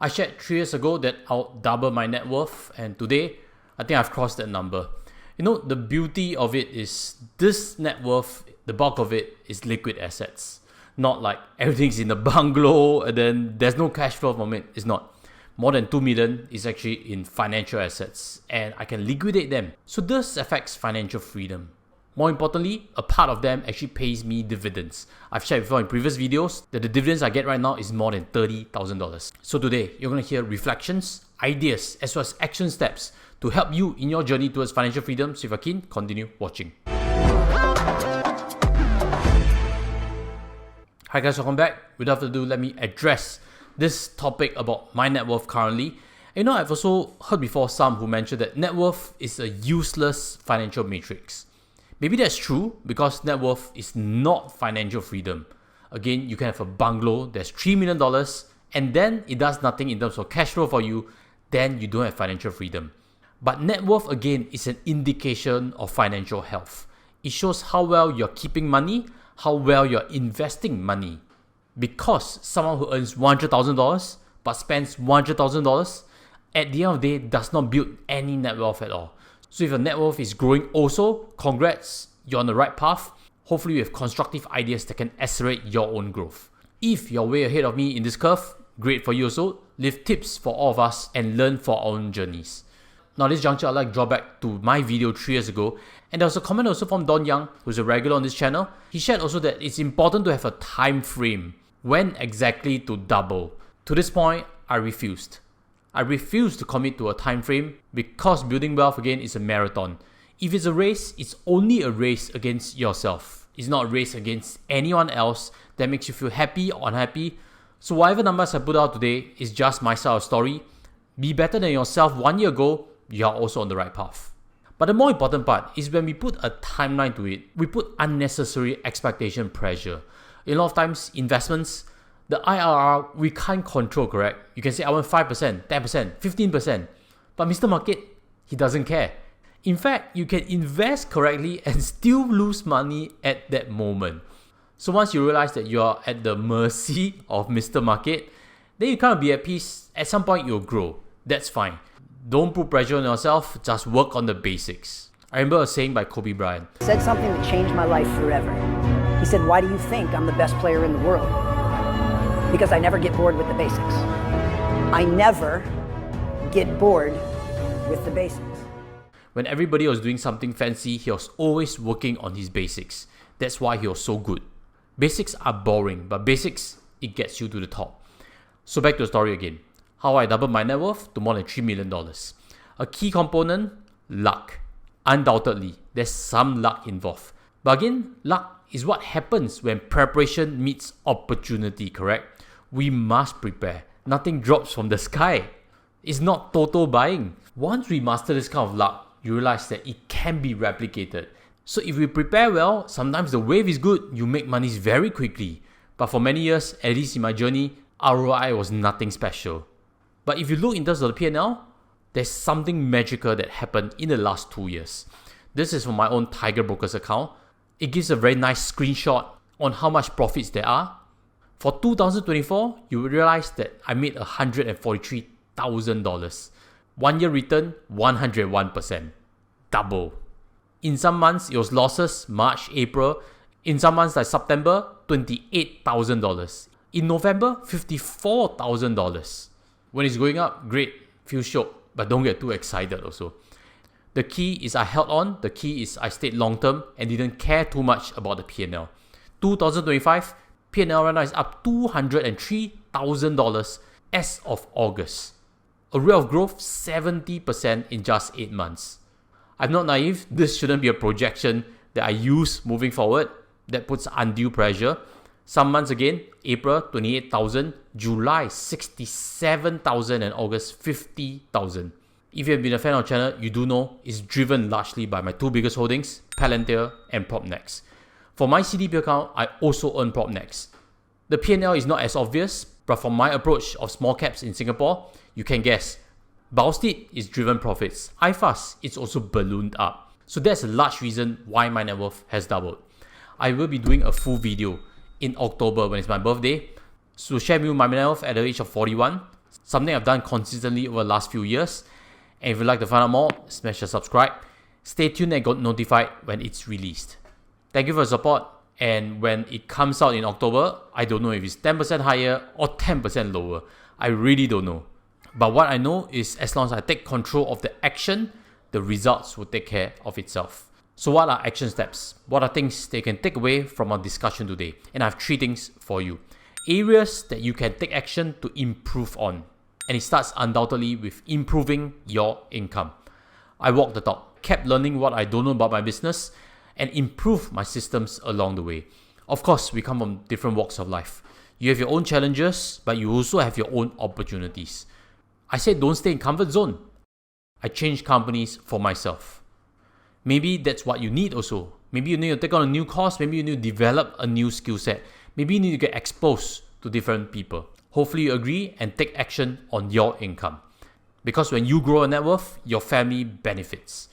I shared 3 years ago that I'll double my net worth, and today I think I've crossed that number. You know, the beauty of it is this net worth, the bulk of it is liquid assets. Not like everything's in the bungalow and then there's no cash flow from it. It's not. More than 2 million is actually in financial assets and I can liquidate them. So this affects financial freedom. More importantly, a part of them actually pays me dividends. I've shared before in previous videos that the dividends I get right now is more than $30,000. So today, you're going to hear reflections, ideas, as well as action steps to help you in your journey towards financial freedom. So if you're keen, continue watching. Hi guys, welcome back. Without further ado, let me address this topic about my net worth currently. You know, I've also heard before some who mentioned that net worth is a useless financial matrix. Maybe that's true because net worth is not financial freedom. Again, you can have a bungalow that's $3 million and then it does nothing in terms of cash flow for you, then you don't have financial freedom. But net worth again is an indication of financial health. It shows how well you're keeping money, how well you're investing money. Because someone who earns $100,000 but spends $100,000 at the end of the day does not build any net wealth at all. So if your net worth is growing also, congrats, you're on the right path. Hopefully you have constructive ideas that can accelerate your own growth. If you're way ahead of me in this curve, great for you also. Leave tips for all of us and learn for our own journeys. Now this juncture, I'd like to draw back to my video 3 years ago, and there was a comment also from Don Young, who's a regular on this channel. He shared also that it's important to have a time frame when exactly to double. To this point, I refused. I refuse to commit to a time frame because building wealth again is a marathon. If it's a race, it's only a race against yourself. It's not a race against anyone else that makes you feel happy or unhappy. So whatever numbers I put out today is just my style of story. Be better than yourself 1 year ago, you are also on the right path. But the more important part is when we put a timeline to it, we put unnecessary expectation pressure. A lot of times, investments, the IRR, we can't control, correct? You can say, I want 5%, 10%, 15%. But Mr. Market, he doesn't care. In fact, you can invest correctly and still lose money at that moment. So once you realize that you are at the mercy of Mr. Market, then you kind of be at peace. At some point, you'll grow. That's fine. Don't put pressure on yourself, just work on the basics. I remember a saying by Kobe Bryant. He said something that changed my life forever. He said, "Why do you think I'm the best player in the world? Because I never get bored with the basics. I never get bored with the basics." When everybody was doing something fancy, he was always working on his basics. That's why he was so good. Basics are boring, but basics, it gets you to the top. So back to the story again. How I doubled my net worth to more than $3 million. A key component, luck. Undoubtedly, there's some luck involved. But again, luck is what happens when preparation meets opportunity, correct? We must prepare. Nothing drops from the sky. It's not total buying. Once we master this kind of luck, you realize that it can be replicated. So if we prepare well, sometimes the wave is good, you make money very quickly. But for many years, at least in my journey, ROI was nothing special. But if you look in terms of the P&L, there's something magical that happened in the last 2 years. This is from my own Tiger Brokers account. It gives a very nice screenshot on how much profits there are. For 2024, you will realize that I made $143,000. 1 year return, 101%. Double. In some months, it was losses, March, April. In some months like September, $28,000. In November, $54,000. When it's going up, great, feel shock, but don't get too excited also. The key is I held on, the key is I stayed long term and didn't care too much about the P&L. 2025, P&L right now is up $203,000 as of August. A rate of growth 70% in just 8 months. I'm not naive, this shouldn't be a projection that I use moving forward. That puts undue pressure. Some months again, April 28,000, July 67,000 and August 50,000. If you have been a fan of the channel, you do know it's driven largely by my 2 biggest holdings, Palantir and PropNext. For my CDP account, I also earn PropNext. The P&L is not as obvious, but from my approach of small caps in Singapore, you can guess. Baostid is driven profits. iFast is also ballooned up. So that's a large reason why my net worth has doubled. I will be doing a full video in October when it's my birthday. So share with you my net worth at the age of 41. something I've done consistently over the last few years. And if you'd like to find out more, smash the subscribe. Stay tuned and get notified when it's released. Thank you for your support. And when it comes out in October, I don't know if it's 10% higher or 10% lower. I really don't know. But what I know is as long as I take control of the action, the results will take care of itself. So what are action steps? What are things that you can take away from our discussion today? And I have 3 things for you. Areas that you can take action to improve on. And it starts undoubtedly with improving your income. I walked the talk, kept learning what I don't know about my business, and improve my systems along the way. Of course, we come from different walks of life. You have your own challenges, but you also have your own opportunities. I said don't stay in comfort zone. I changed companies for myself. Maybe that's what you need also. Maybe you need to take on a new course. Maybe you need to develop a new skill set. Maybe you need to get exposed to different people. Hopefully you agree and take action on your income. Because when you grow a net worth, your family benefits.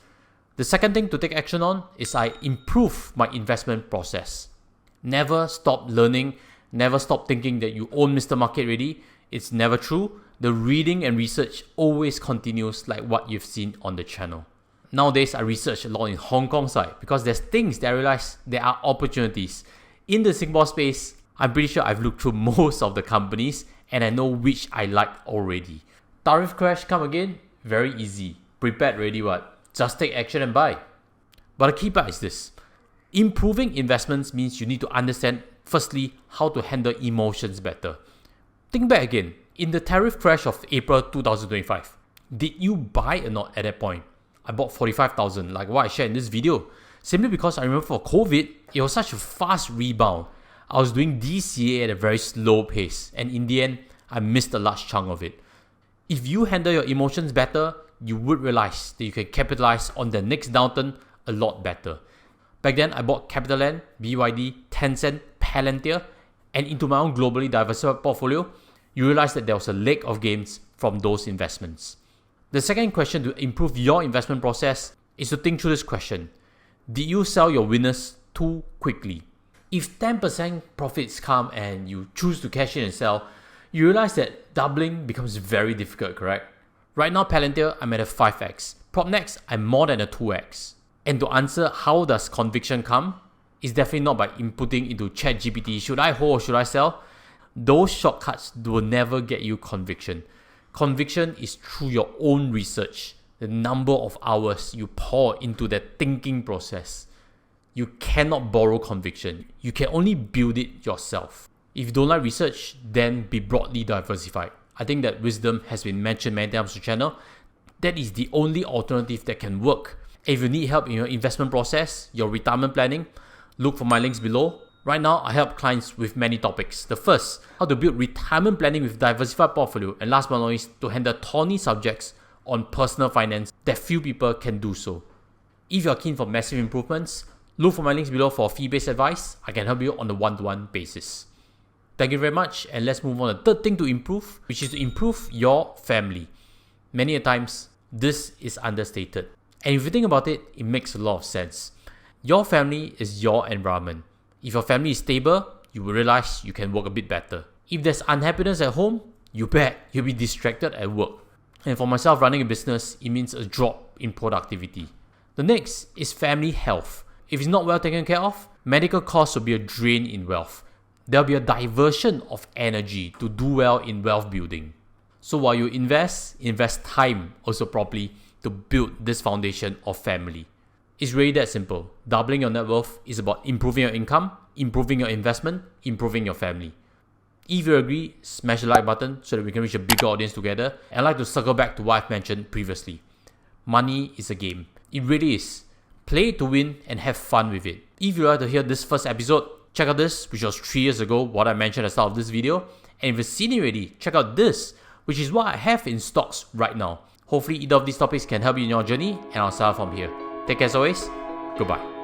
The second thing to take action on is I improve my investment process. Never stop learning. Never stop thinking that you own Mr. Market already. It's never true. The reading and research always continues like what you've seen on the channel. Nowadays, I research a lot in Hong Kong side because there's things that I realize there are opportunities. In the Singapore space, I'm pretty sure I've looked through most of the companies and I know which I like already. Tariff crash come again? Very easy. Prepared already what? Just take action and buy. But the key part is this. Improving investments means you need to understand, firstly, how to handle emotions better. Think back again. In the tariff crash of April 2025, did you buy or not at that point? I bought 45,000 like what I shared in this video. Simply because I remember for COVID, it was such a fast rebound. I was doing DCA at a very slow pace, and in the end, I missed a large chunk of it. If you handle your emotions better, you would realize that you can capitalize on the next downturn a lot better. Back then, I bought CapitaLand, BYD, Tencent, Palantir, and into my own globally diversified portfolio, you realize that there was a leg of gains from those investments. The second question to improve your investment process is to think through this question. Did you sell your winners too quickly? If 10% profits come and you choose to cash in and sell, you realize that doubling becomes very difficult, correct? Right now, Palantir, I'm at a 5x. Propnex, I'm more than a 2x. And to answer how does conviction come, it's definitely not by inputting into ChatGPT, should I hold or should I sell? Those shortcuts will never get you conviction. Conviction is through your own research, the number of hours you pour into that thinking process. You cannot borrow conviction. You can only build it yourself. If you don't like research, then be broadly diversified. I think that wisdom has been mentioned many times on the channel. That is the only alternative that can work. If you need help in your investment process, your retirement planning, look for my links below. Right now, I help clients with many topics. The first, how to build retirement planning with diversified portfolio. And last but not least, to handle thorny subjects on personal finance that few people can do so. If you're keen for massive improvements, look for my links below for fee-based advice. I can help you on a one-to-one basis. Thank you very much, and let's move on to the third thing to improve, which is to improve your family. Many a times, this is understated. And if you think about it, it makes a lot of sense. Your family is your environment. If your family is stable, you will realize you can work a bit better. If there's unhappiness at home, you bet you'll be distracted at work. And for myself, running a business, it means a drop in productivity. The next is family health. If it's not well taken care of, medical costs will be a drain in wealth. There'll be a diversion of energy to do well in wealth building. So while you invest time also properly to build this foundation of family. It's really that simple. Doubling your net worth is about improving your income, improving your investment, improving your family. If you agree, smash the like button so that we can reach a bigger audience together. And I'd like to circle back to what I've mentioned previously. Money is a game. It really is. Play it to win and have fun with it. If you'd like to hear this first episode, check out this, which was 3 years ago, what I mentioned at the start of this video. And if you've seen it already, check out this, which is what I have in stocks right now. Hopefully either of these topics can help you in your journey, and I'll start from here. Take care as always. Goodbye.